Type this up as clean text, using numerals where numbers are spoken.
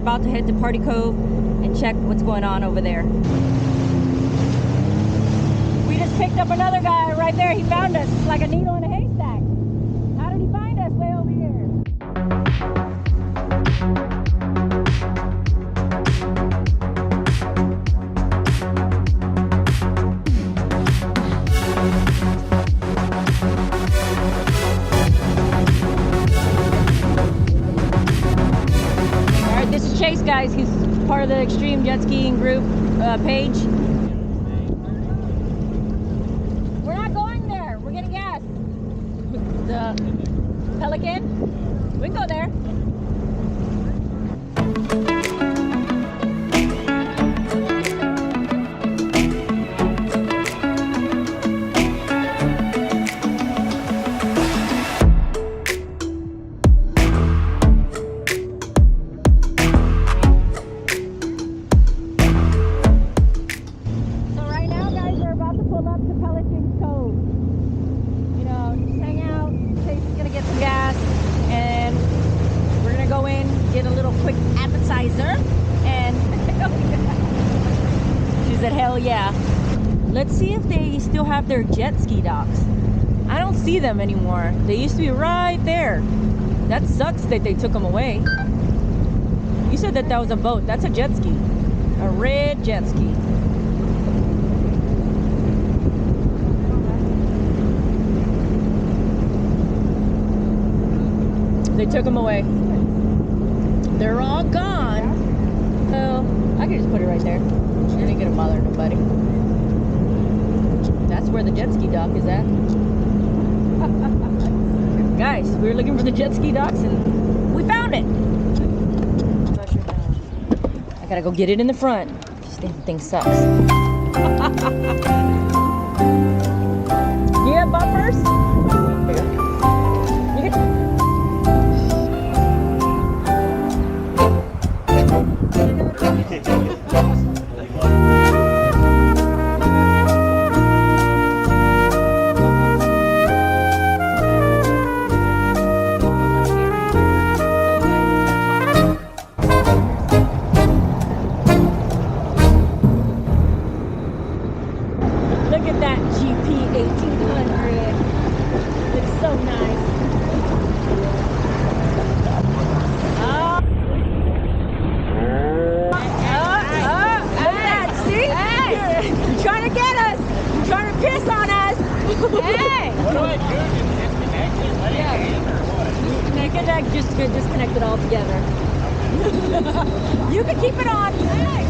about to head to Party Cove and check what's going on over there. We just picked up another guy right there. He found us like a needle in a haystack. How did he find us way over here? Alright, this is Chase, guys. He's part of the Extreme Jet Skiing group page. We're not going there. We're getting gas. The Pelican. We can go there. So right now, guys, we're about to pull up to Pelican Cove. You know, just hang out. Chase is gonna get some gas, and we're gonna go in, get a little quick appetizer, and she said, "Hell yeah!" Let's see if they still have their jet ski docks. I don't see them anymore. They used to be right there. That sucks that they took them away. You said that was a boat. That's a jet ski, a red jet ski. They took them away. They're all gone. So I can just put it right there. She didn't get to bother nobody. That's where the jet ski dock is at. Guys, we were looking for the jet ski docks and we found it. I gotta go get it in the front. This damn thing sucks. You have bumpers? Look at that GP 1800. It's so nice. Look at that, see? Hey. You're trying to get us. You're trying to piss on us. Hey. What do I do? Just disconnect it? Let it in or what? Make it just disconnect it all together. You can keep it on. Hey.